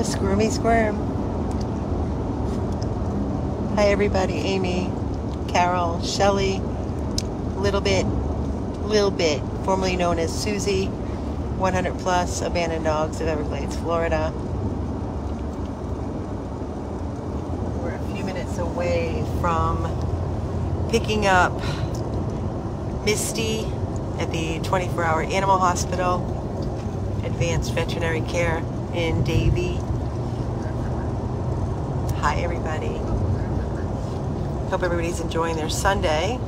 Squirmy squirm. Hi everybody, Amy, Carol, Shelly, Lil Bit, formerly known as Susie, 100 plus abandoned dogs of Everglades, Florida. We're a few minutes away from picking up Misty at the 24-hour animal hospital, advanced veterinary care in Davie. Hi everybody. Hope everybody's enjoying their Sunday.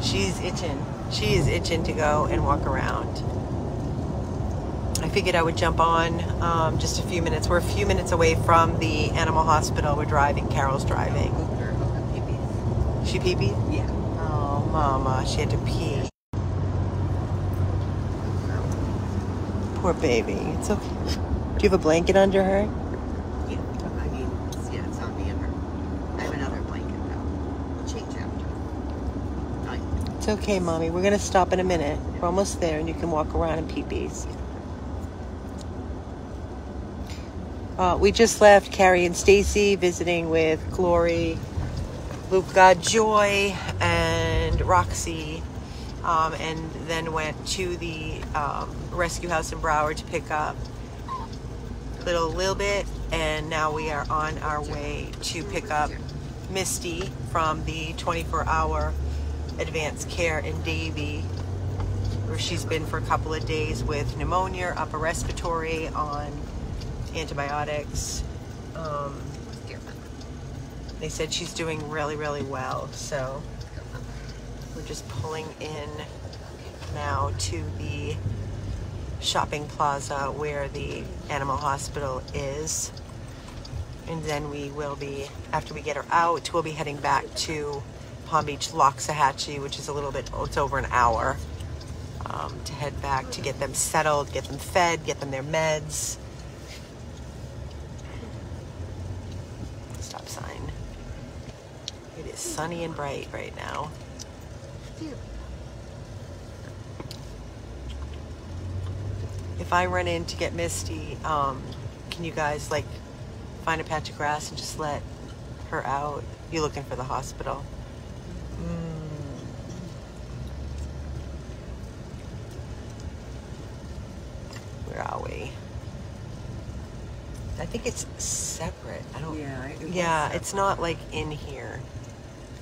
She's itching. She is itching to go and walk around. I figured I would jump on just a few minutes. We're a few minutes away from the animal hospital. We're driving. Carol's driving. She pee-peed? Yeah. Oh, mama. She had to pee. Poor baby. It's okay. Do you have a blanket under her? Yeah. I mean, yeah, it's on me and her. I have another blanket though. We'll change after. It's okay, Mommy. We're going to stop in a minute. We're almost there, and you can walk around and pee-pees. We just left Carrie and Stacy visiting with Glory, Luca, Joy, and Roxy, and then went to the rescue house in Broward to pick up little Lil Bit, and now we are on our way to pick up Misty from the 24-hour advanced care in Davie, where she's been for a couple of days with pneumonia, upper respiratory, on antibiotics. They said she's doing really, really well, so we're just pulling in now to the shopping plaza where the animal hospital is, and then we will be, after we get her out, we'll be heading back to Palm Beach, Loxahatchee, which is a little bit, it's over an hour, to head back to get them settled, get them fed, get them their meds. Stop sign. It is sunny and bright right now. If I run in to get Misty, can you guys like find a patch of grass and just let her out? You looking for the hospital? Where are we? I think it's separate. I don't. Yeah, it's not like in here.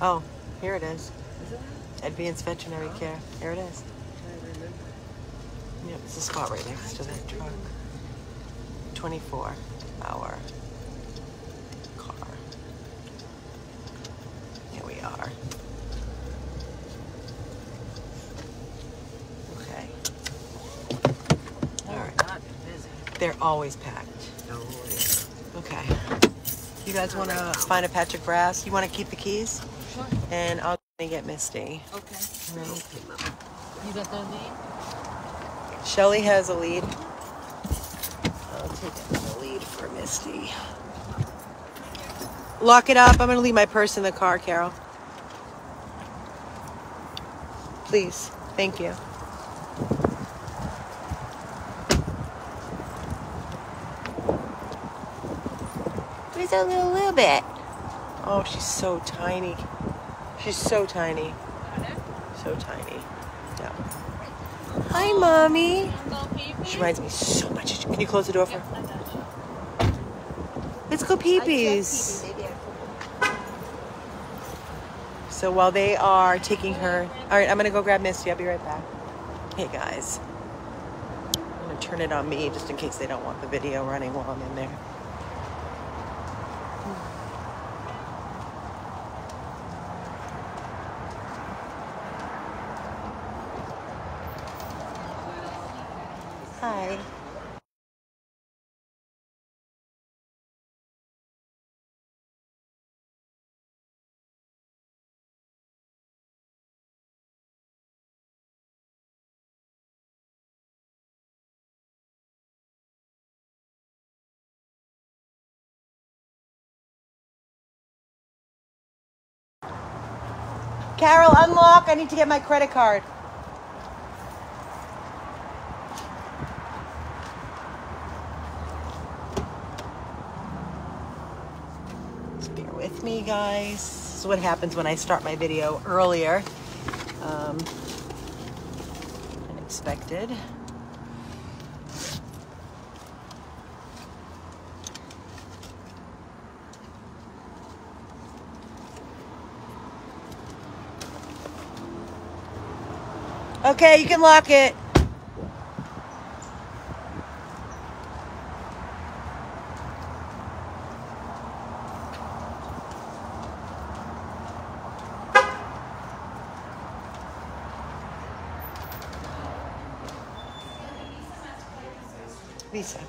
Oh, here it is. Is it? Advanced veterinary care. Here it is. Yep, it's a spot right next to that truck. 24-hour car. Here we are. Okay. All right. They're always packed. Okay. You guys want to find a patch of grass? You want to keep the keys? Sure. And I'll go get Misty. Okay. Right. You got the lead? Shelly has a lead. I'll take the lead for Misty. Lock it up. I'm going to leave my purse in the car, Carol. Please. Thank you. Where's our little Bit? Oh, she's so tiny. She's so tiny. So tiny. Yeah. Hi, Mommy. She reminds me so much. Can you close the door for her? Let's go pee-pees. So while they are taking her... All right, I'm going to go grab Misty. I'll be right back. Hey, guys. I'm going to turn it on me just in case they don't want the video running while I'm in there. Hi. Carol, unlock. I need to get my credit card. Just bear with me, guys. This is what happens when I start my video earlier. Unexpected. Okay, you can lock it. Lisa.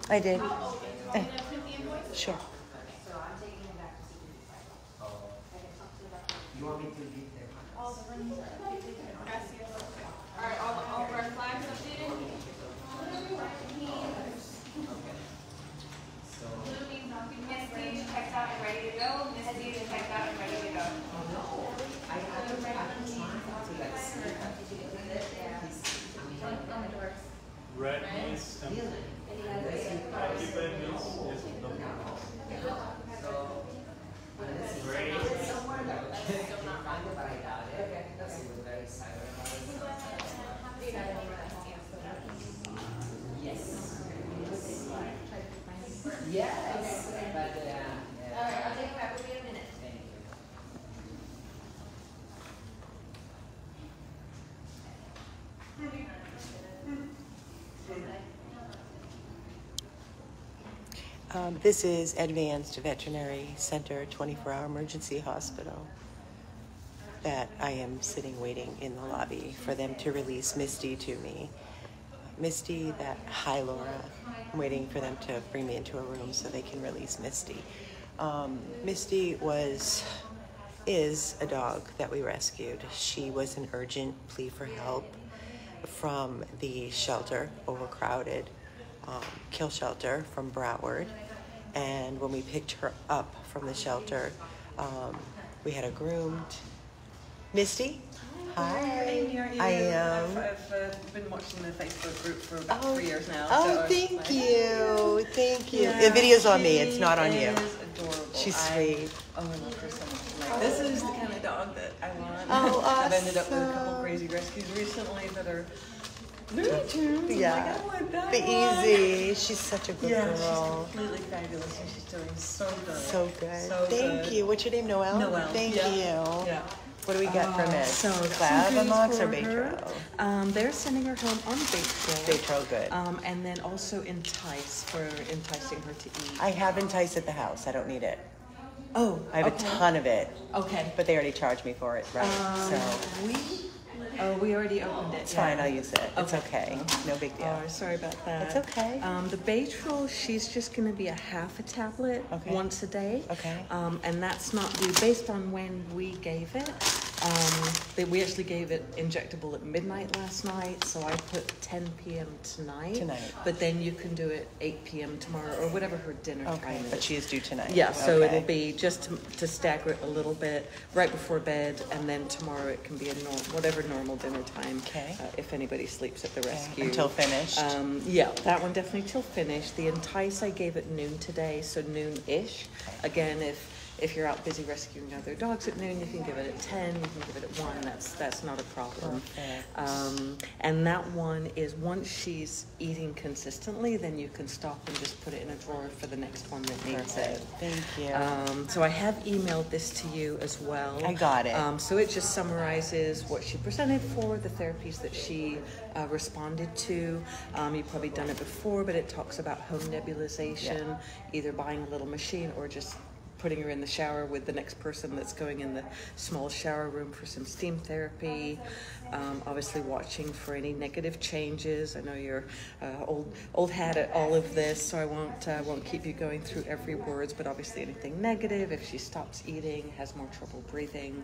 I did. Sure. You want me to leave there? All right, all red flags updated. Misty checked out and ready to go. Misty is checked out and ready to go. I haven't tried to like see that. Red means Yes, but All right, I'll take it back. We'll be in a minute. This is Advanced Veterinary Center 24-hour emergency hospital that I am sitting waiting in the lobby for them to release Misty to me. Misty, hi Laura. I'm waiting for them to bring me into a room so they can release Misty. Misty is a dog that we rescued. She was an urgent plea for help from the shelter, overcrowded kill shelter from Broward. And when we picked her up from the shelter, we had her groomed. Misty? Hi. I am. I've been watching the Facebook group for about 3 years now. Oh, so thank you. Thank you. Yeah, The video's on me. It's not on you. She is adorable. She's sweet. I love her so much. Like, this is the kind of dog that I want. Oh, I've ended up with a couple awesome. crazy rescues recently that are Looney Tunes. Yeah. I'm like, I want that The one. Easy. She's such a good Yeah, girl. she's completely fabulous and she's doing so good. So good. So Thank good. you. What's your name, Noelle? Noelle. Thank Yeah. you. Yeah. What do we got from it? So Flavonox or goodies for Baytro? her. They're sending her home on Baytro. Baytro, good. And then also Entice for enticing her to eat. I have Entice at the house. I don't need it. Oh, I have a ton of it, Okay. but they already charged me for it, right? We already opened it. It's fine. I'll use it. It's okay. No big deal. Oh, sorry about that. It's okay. The Baytril, she's just going to be a half a tablet Okay. once a day. Okay. And that's not due based on when we gave it. We actually gave it injectable at midnight last night, so I put 10 p.m. tonight. But then you can do it 8 p.m. tomorrow or whatever her dinner time is. But she is due tonight. Yeah, so Okay. it'll be just to stagger it a little bit right before bed, and then tomorrow it can be whatever normal dinner time. Okay. If anybody sleeps at the rescue. Until finished. Yeah, that one definitely till finished. The Entice I gave at noon today, so noon-ish. Again, if you're out busy rescuing other dogs at noon, you can give it at 10, you can give it at 1. That's not a problem. And that one is once she's eating consistently, then you can stop and just put it in a drawer for the next one that needs it. Thank you. So I have emailed this to you as well. I got it. So it just summarizes what she presented for, the therapies that she responded to. You've probably done it before, but it talks about home nebulization, either buying a little machine or just putting her in the shower with the next person that's going in the small shower room for some steam therapy. Obviously watching for any negative changes. I know you're old hat at all of this, so I won't keep you going through every word, but obviously anything negative, if she stops eating, has more trouble breathing,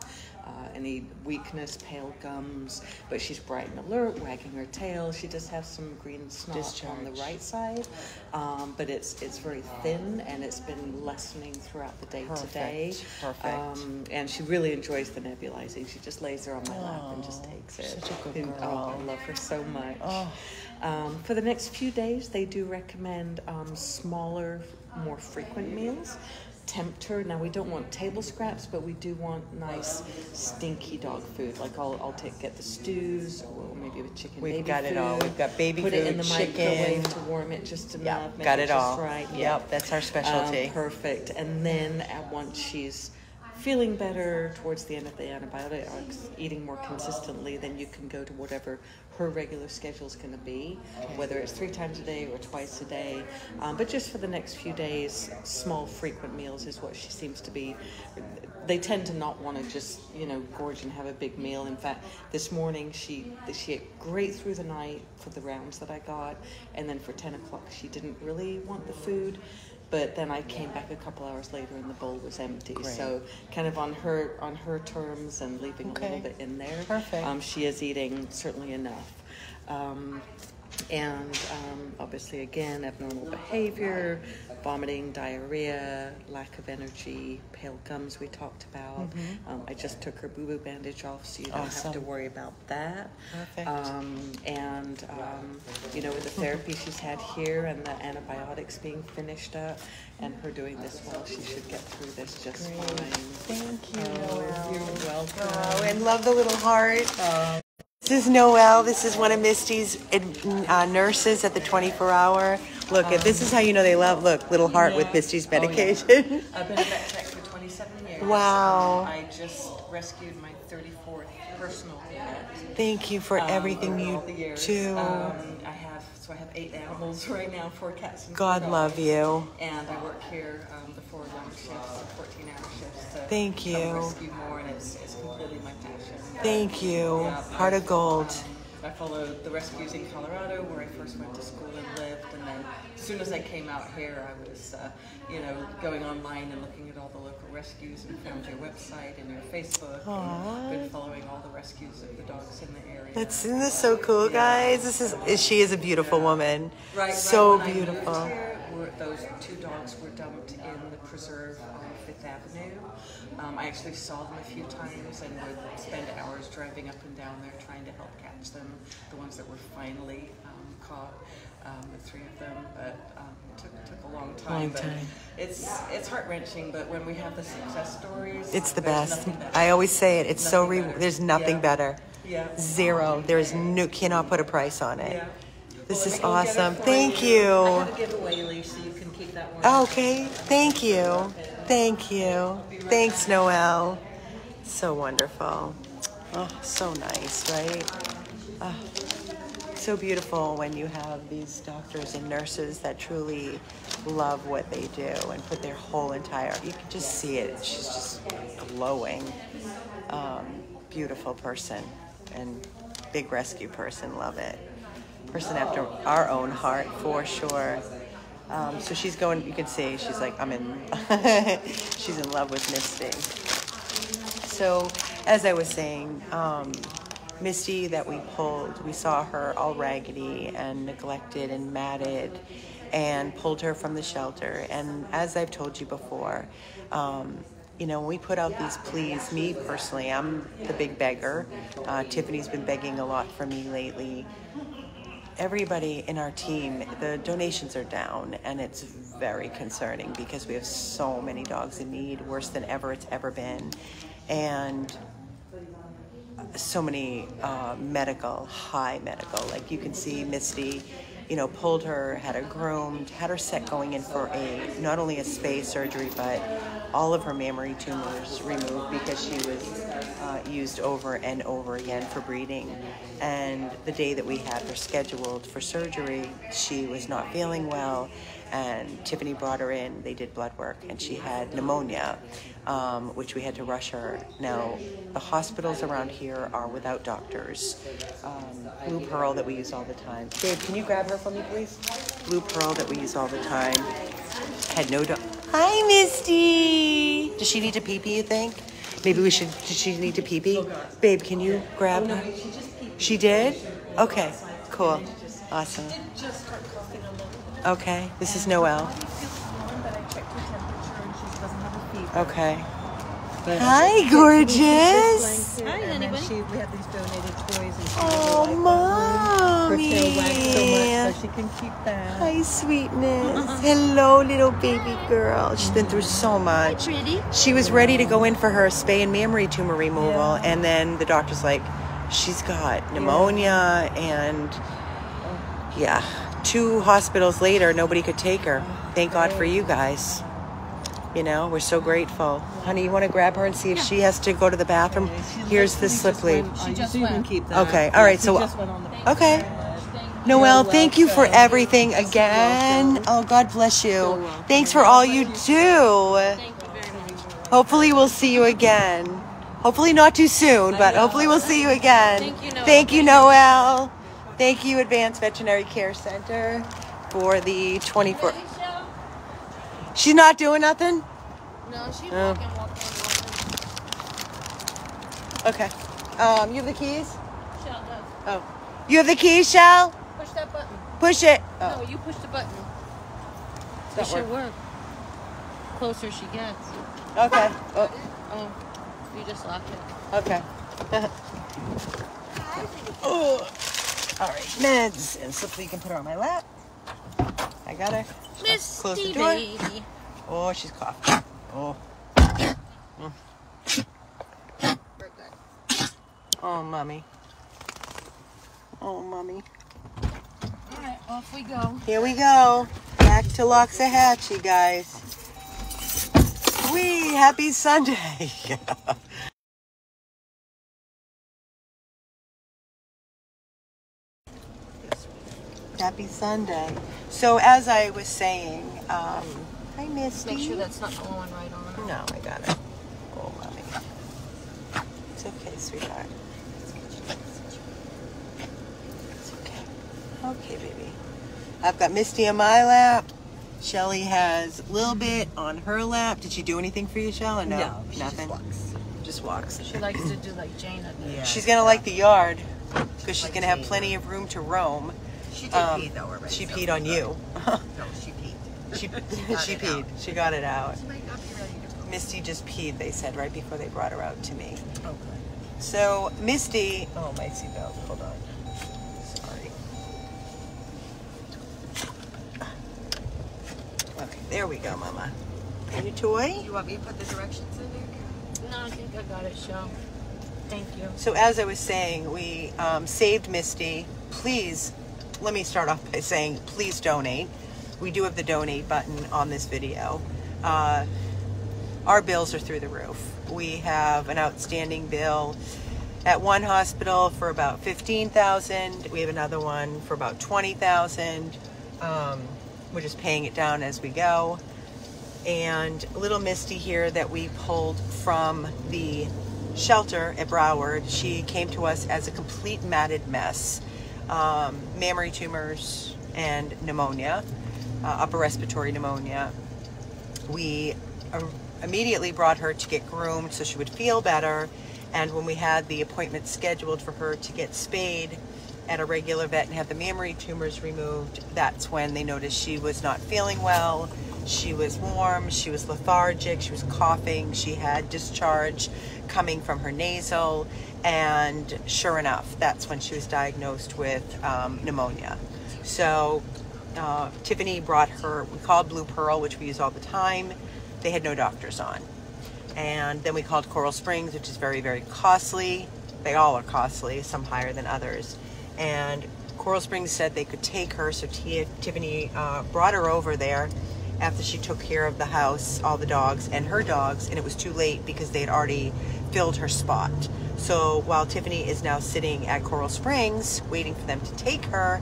any weakness, pale gums, but she's bright and alert, wagging her tail. She does have some green snot on the right side, but it's very thin, and it's been lessening throughout the day today. Perfect. And she really enjoys the nebulizing. She just lays her on my lap and just takes it. Such a good And, girl. I love her so much. Oh. For the next few days, they do recommend smaller, more frequent meals. Tempt her. Now, we don't want table scraps, but we do want nice, stinky dog food. Like I'll get the stews, or maybe with chicken. We've baby got it food. all. We've got baby Put food, it in the chicken. microwave to warm it just enough. Yeah, make got it just all. right. Yep, that's our specialty. Perfect. And then once she's feeling better towards the end of the antibiotics, eating more consistently, then you can go to whatever her regular schedule is going to be, whether it's 3 times a day or twice a day. But just for the next few days, small, frequent meals is what she seems to be. They tend to not want to just, gorge and have a big meal. In fact, this morning she ate great through the night for the rounds that I got, and then for 10 o'clock she didn't really want the food. But then I came back a couple hours later and the bowl was empty. Great. So kind of on her terms and leaving a little bit in there. Perfect. She is eating certainly enough. And obviously, again, abnormal behavior, vomiting, diarrhea, lack of energy, pale gums we talked about. I just took her boo-boo bandage off, so you don't have to worry about that. Perfect. With the therapy she's had here and the antibiotics being finished up and her doing this well, she should get through this just fine. Thank you, Oh, Noelle. you're welcome. Oh, and love the little heart. This is Noelle. This is one of Misty's nurses at the 24-hour. Look, if this is how you know they love. Look, little heart with Misty's medication. I've been a vet tech for 27 years. Wow. I just rescued my 34th personal cat. Thank you for everything over you all the years. do. I have 8 animals right now, 4 cats and 4 God dogs. love you. And I work here the 4 long shifts, 14-hour shifts. To Thank you. help rescue more, and it's completely my passion. Thank you. Yeah, Heart of gold. I followed the rescues in Colorado, where I first went to school and lived, and then as soon as I came out here, I was, going online and looking at all the local rescues, and found your website and your Facebook, and been following all the rescues of the dogs in the area. Isn't this so cool, guys? She is a beautiful woman. Right, So when beautiful. I moved here, those 2 dogs were dumped in the preserve on 5th Avenue. I actually saw them a few times and would spend hours driving up and down there trying to help catch them, the ones that were finally caught, the 3 of them, but it took a long time. But it's heart-wrenching, but when we have the success stories, It's the there's best. nothing better. I always say it. It's so Nothing better. there's nothing better. Yeah. Zero. There is cannot put a price on it. Yeah. This Well, is let me go get it awesome. for Thank I you. have a giveaway, Lee, so you can keep that one. Okay. Thank you. Thank you. Thanks, Noelle. So wonderful. Oh, so nice, right? Oh, so beautiful when you have these doctors and nurses that truly love what they do and put their whole entire, you can just see it. She's just glowing. Beautiful person and big rescue person. Love it. Person after our own heart, for sure. So she's going, you can see, she's like, she's in love with Misty. So, as I was saying, Misty that we pulled, we saw her all raggedy and neglected and matted, and pulled her from the shelter. And as I've told you before, when we put out these pleas, me personally, I'm the big beggar. Tiffany's been begging a lot for me lately. Everybody in our team, the donations are down, and it's very concerning because we have so many dogs in need, worse than ever it's ever been. And so many high medical, like you can see Misty, pulled her, had her groomed, had her set going in for not only a spay surgery, but all of her mammary tumors removed because she was used over and over again for breeding. And the day that we had her scheduled for surgery, she was not feeling well. and Tiffany brought her in. They did blood work, and she had pneumonia, which we had to rush her. Now, the hospitals around here are without doctors. Blue Pearl that we use all the time. Babe, can you grab her for me, please? Blue Pearl that we use all the time had no Hi, Misty. Does she need to pee-pee, you think? Maybe we should. Does she need to pee-pee? Babe, can you grab her? She did? Okay, cool. Awesome. Okay, this is Noelle. Okay. Hi, gorgeous. Hi, honey bunny. We have these donated toys and she Oh, her tail wags so mommy. much so she can keep that. Hi, sweetness. Hello, little baby girl. She's been through so much. Pretty. She was ready to go in for her spay and mammary tumor removal, and then the doctor's like, she's got pneumonia, and yeah, 2 hospitals later, nobody could take her. Thank God for you guys. You know, we're so grateful. Honey, you want to grab her and see if she has to go to the bathroom? Here's the slip lead. She just went. Keep that. Okay, all right, so, okay. Noelle, thank you for everything again. Oh, God bless you. Thanks for all you do. Thank you very much. Hopefully we'll see you again. Hopefully not too soon, but hopefully we'll see you again. Thank you, Noelle. Thank you, Noelle. Thank you, Advanced Veterinary Care Center, for the 24. She's not doing nothing? No, she's Oh. walking. Okay. You have the keys? Shell does. Oh. You have the keys, Shell? Push that button. Push it. Oh. No, you push the button. That It should work. Closer she gets. Okay. Oh. Oh, you just locked it. Okay. Oh. All right. Meds. And so you can put her on my lap. I got her. Close the Misty door. baby. Oh, she's coughing. Oh. Oh, mommy. Oh, mommy. All right, off we go. Here we go. Back to Loxahatchee, guys. Wee, happy Sunday. Happy Sunday. So as I was saying, hi Misty. Make sure that's not going right on her. No, I got it. Oh, mommy. It's okay, sweetheart. It's okay. Okay, baby. I've got Misty on my lap. Shelly has Lil Bit on her lap. Did she do anything for you, Shell, or no? No, she Nothing? just walks. Just walks. She likes to do like Jana did. Yeah. She's going to like the yard because she's Like going to have Jane. plenty of room to roam. She did pee though already. She so peed on it's you. good. No, she peed. She got she it peed. out. She got it out. She might not be ready to go. Misty just peed, they said, right before they brought her out to me. Okay. So, Misty... Oh, my seatbelt. Hold on. Sorry. Okay, there we go, Mama. And your toy? You want me to put the directions in there? No, I think I got it, Shell. Thank you. So, as I was saying, we saved Misty. Please, let me start off by saying, please donate. We do have the donate button on this video. Our bills are through the roof. We have an outstanding bill at one hospital for about $15,000. We have another one for about $20,000. We're just paying it down as we go. And little Misty here that we pulled from the shelter at Broward, she came to us as a complete matted mess. Mammary tumors and pneumonia, upper respiratory pneumonia. We immediately brought her to get groomed so she would feel better, and when we had the appointment scheduled for her to get spayed at a regular vet and have the mammary tumors removed, that's when they noticed she was not feeling well. She was warm, she was lethargic, she was coughing, she had discharge coming from her nasal, and sure enough, that's when she was diagnosed with pneumonia. So Tiffany brought her, we called Blue Pearl, which we use all the time. They had no doctors on. And then we called Coral Springs, which is very, very costly. They all are costly, some higher than others. And Coral Springs said they could take her, so Tiffany brought her over there after she took care of the house, all the dogs, and her dogs, and it was too late because they had already filled her spot. So while Tiffany is now sitting at Coral Springs, waiting for them to take her,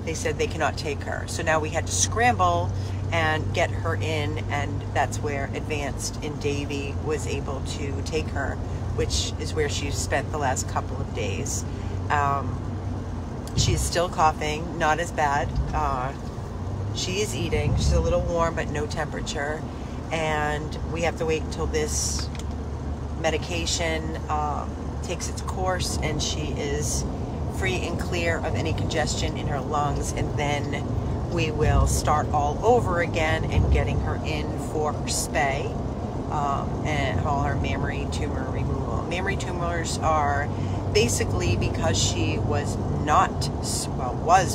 they said they cannot take her. So now we had to scramble and get her in, and that's where Advanced in Davie was able to take her, which is where she spent the last couple of days. She is still coughing, not as bad. She is eating. She's a little warm, but no temperature. And we have to wait until this medication takes its course and she is free and clear of any congestion in her lungs, and then we will start all over again and getting her in for her spay and all her mammary tumor removal. Mammary tumors are basically because she was not,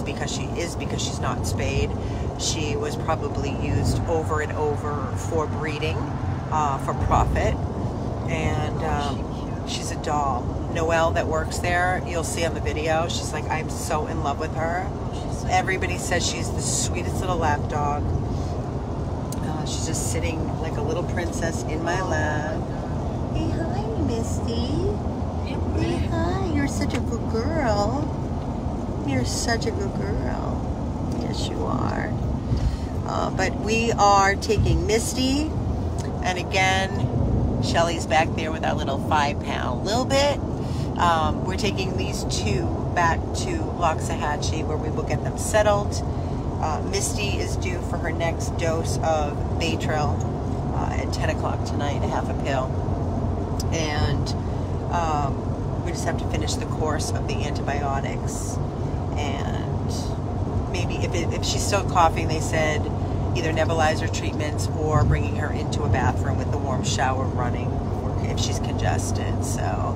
because she's not spayed. She was probably used over and over for breeding, for profit, and she's a doll. Noelle that works there, you'll see on the video, she's like, I'm so in love with her. Everybody says she's the sweetest little lap dog. She's just sitting like a little princess in my lap. Hey, hi, Misty. Hey, hi. You're such a good girl. You're such a good girl. Yes, you are. But we are taking Misty, and again, Shelly's back there with our little 5-pound Lil Bit. We're taking these two back to Loxahatchee where we will get them settled. Misty is due for her next dose of Baytril at 10 o'clock tonight, a half a pill. And we just have to finish the course of the antibiotics. And maybe if she's still coughing, they said either nebulizer treatments or bringing her into a bathroom with the warm shower running if she's congested. So,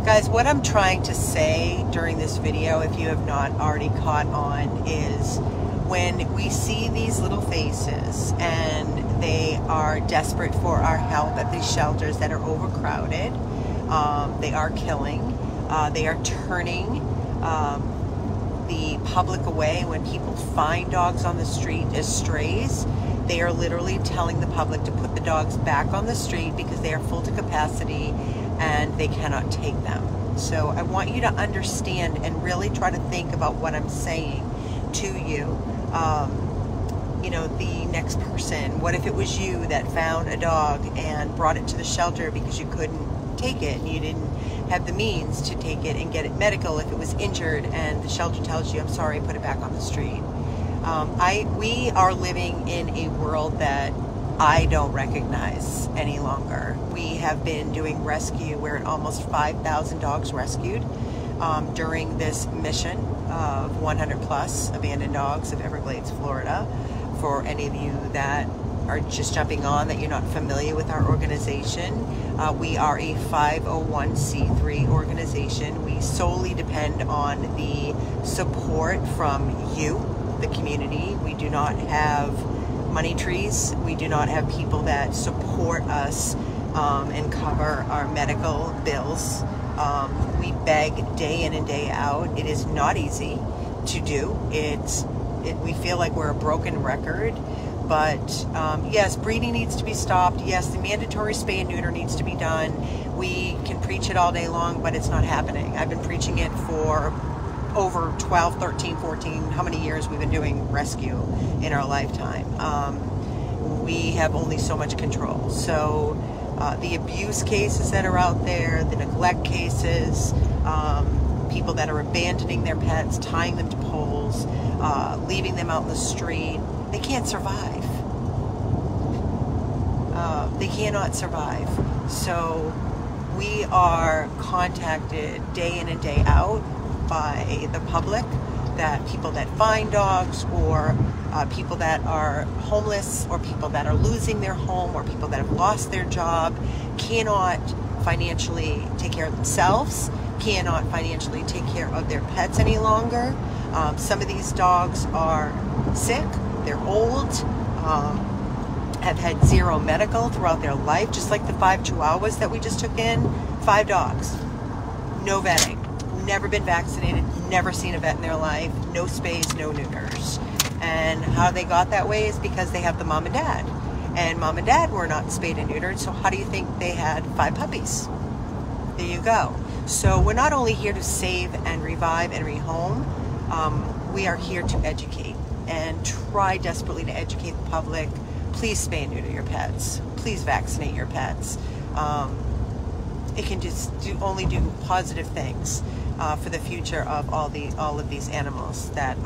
guys, what I'm trying to say during this video, if you have not already caught on, is when we see these little faces and they are desperate for our help at these shelters that are overcrowded, they are killing, they are turning the public away. When people find dogs on the street as strays, they are literally telling the public to put the dogs back on the street because they are full to capacity and they cannot take them. So I want you to understand and really try to think about what I'm saying to you. You know, the next person, what if it was you that found a dog and brought it to the shelter because you couldn't take it and you didn't have the means to take it and get it medical if it was injured, and the shelter tells you, I'm sorry, put it back on the street. We are living in a world that I don't recognize any longer. We have been doing rescue. We're at almost 5,000 dogs rescued during this mission of 100 plus abandoned dogs of Everglades, Florida. For any of you that are just jumping on, that you're not familiar with our organization, we are a 501c3 organization. We solely depend on the support from you, the community. We do not have money trees. We do not have people that support us and cover our medical bills. We beg day in and day out. It is not easy to do. We feel like we're a broken record. But yes, breeding needs to be stopped. Yes, the mandatory spay and neuter needs to be done. We can preach it all day long, but it's not happening. I've been preaching it for over 12, 13, 14, how many years we've been doing rescue in our lifetime. We have only so much control. So the abuse cases that are out there, the neglect cases, people that are abandoning their pets, tying them to poles, leaving them out in the street, they can't survive. They cannot survive. So we are contacted day in and day out by the public, that people that find dogs, or people that are homeless, or people that are losing their home, or people that have lost their job, cannot financially take care of themselves, cannot financially take care of their pets any longer. Some of these dogs are sick, they're old, have had zero medical throughout their life, just like the 5 Chihuahuas that we just took in. 5 dogs, no vetting, never been vaccinated, never seen a vet in their life, no spays, no neuters. And how they got that way is because they have the mom and dad. And mom and dad were not spayed and neutered, so how do you think they had 5 puppies? There you go. So we're not only here to save and revive and rehome We are here to educate and try desperately to educate the public. Please spay and neuter your pets. Please vaccinate your pets. It can just only do positive things for the future of all of these animals that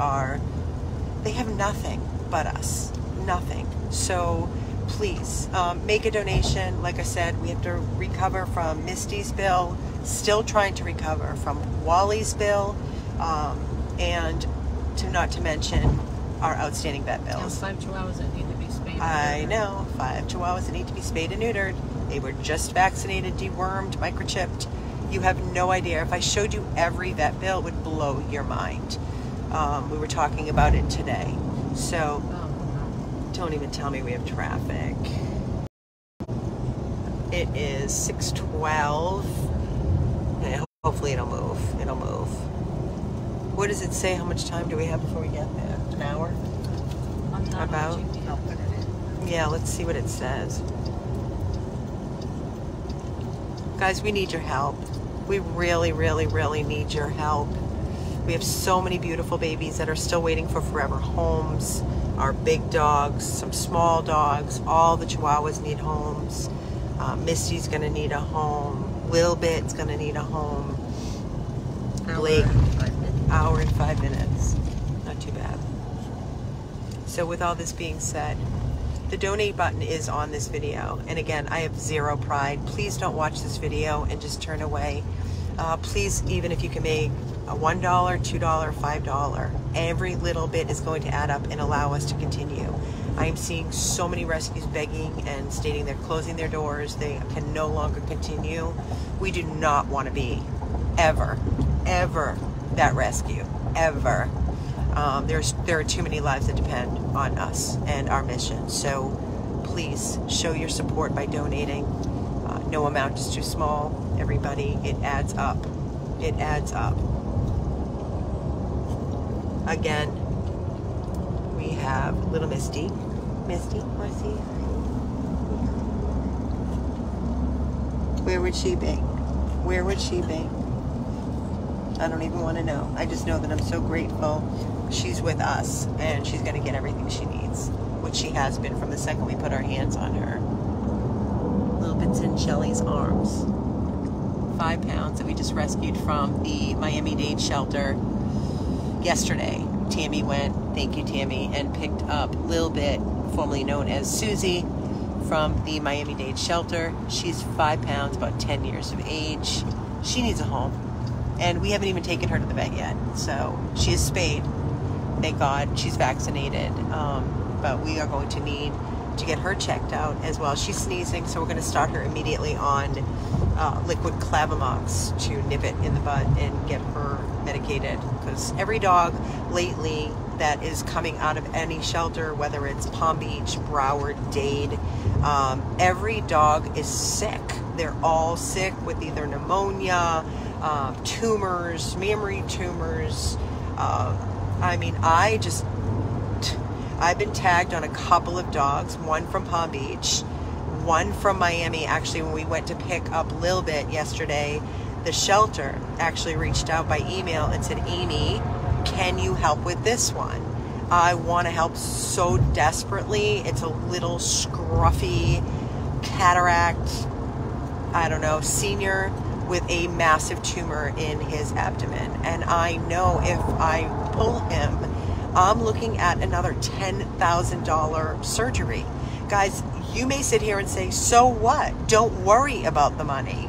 they have nothing but us, nothing. So please make a donation. Like I said, we have to recover from Misty's bill, still trying to recover from Wally's bill, and not to mention our outstanding vet And bills. 5 chihuahuas that need to be spayed. I know, 5 chihuahuas that need to be spayed and neutered. They were just vaccinated, dewormed, microchipped. You have no idea. If I showed you every vet bill, it would blow your mind. We were talking about it today. So don't even tell me we have traffic. It is 6:12. Okay, hopefully it'll move. It'll move. What does it say? How much time do we have before we get there? An hour? I'm not on About? GPS. I'll put it in. Yeah, let's see what it says. Guys, we need your help. We really, really, really need your help. We have so many beautiful babies that are still waiting for forever homes. Our big dogs, some small dogs, all the chihuahuas need homes. Misty's gonna need a home. Lil Bit's gonna need a home. Blake, hour and 5 minutes. Not too bad. So with all this being said, the donate button is on this video. And again, I have zero pride. Please don't watch this video and just turn away. Please, even if you can make a $1, $2, $5, every little bit is going to add up and allow us to continue. I am seeing so many rescues begging and stating they're closing their doors. They can no longer continue. We do not want to be ever that rescue, ever. There are too many lives that depend on us and our mission. So please show your support by donating. No amount is too small. Everybody, it adds up. It adds up. Again, we have little Misty. Misty, Marcy. Where would she be? Where would she be? I don't even want to know. I just know that I'm so grateful she's with us and she's going to get everything she needs, which she has been from the second we put our hands on her. Lil Bit's in Shelly's arms. 5 pounds that we just rescued from the Miami-Dade shelter yesterday. Tammy went, thank you Tammy, and picked up Lil Bit, formerly known as Susie, from the Miami-Dade shelter. She's 5 pounds, about 10 years of age. She needs a home. And we haven't even taken her to the vet yet. So she is spayed. Thank God she's vaccinated. But we are going to need to get her checked out as well. She's sneezing, so we're going to start her immediately on liquid Clavamox to nip it in the bud and get her medicated. Because every dog lately that is coming out of any shelter, whether it's Palm Beach, Broward, Dade, every dog is sick. They're all sick with either pneumonia, tumors, mammary tumors. I mean, I've been tagged on a couple of dogs, one from Palm Beach, one from Miami. Actually, when we went to pick up Lil Bit yesterday, the shelter actually reached out by email and said, Amy, can you help with this one? I want to help so desperately. It's a little scruffy cataract, I don't know, senior with a massive tumor in his abdomen. And I know if I pull him, I'm looking at another $10,000 surgery. Guys, you may sit here and say, so what? Don't worry about the money.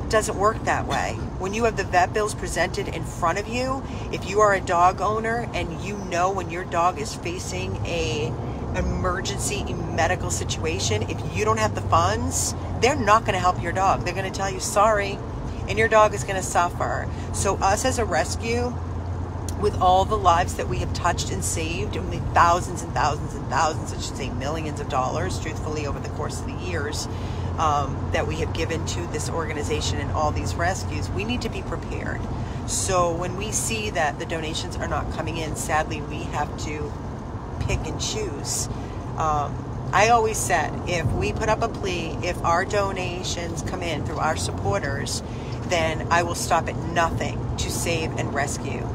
It doesn't work that way. When you have the vet bills presented in front of you, if you are a dog owner and you know when your dog is facing a emergency medical situation, if you don't have the funds, they're not going to help your dog. They're going to tell you sorry, and your dog is going to suffer. So us as a rescue, with all the lives that we have touched and saved, and the thousands and thousands and thousands, I should say millions of dollars, truthfully, over the course of the years that we have given to this organization and all these rescues, we need to be prepared. So when we see that the donations are not coming in, sadly, we have to pick and choose. I always said, if we put up a plea, if our donations come in through our supporters, then I will stop at nothing to save and rescue.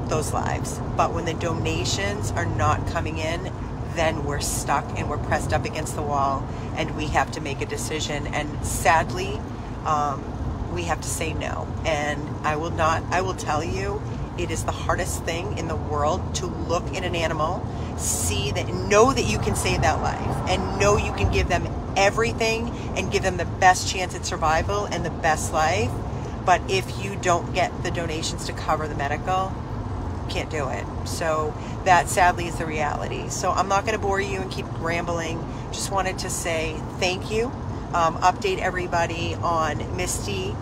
those lives. But when the donations are not coming in, then we're stuck and we're pressed up against the wall and we have to make a decision. And sadly, we have to say no. And I will tell you, it is the hardest thing in the world to look at an animal, see that, know that you can save that life and know you can give them everything and give them the best chance at survival and the best life. But if you don't get the donations to cover the medical, can't do it. So that sadly is the reality. So I'm not going to bore you and keep rambling. Just wanted to say thank you. Update everybody on Misty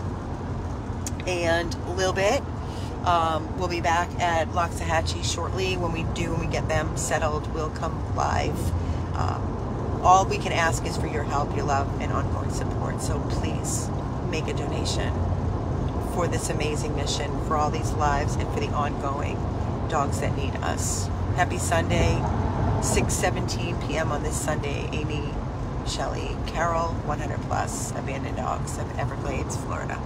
and Lil Bit. We'll be back at Loxahatchee shortly. When we get them settled, we'll come live. All we can ask is for your help, your love, and ongoing support. So please make a donation for this amazing mission, for all these lives, and for the ongoing dogs that need us. Happy Sunday, 6:17 p.m. on this Sunday. Amy, Shelley, Carol, 100 Plus Abandoned Dogs of Everglades, Florida.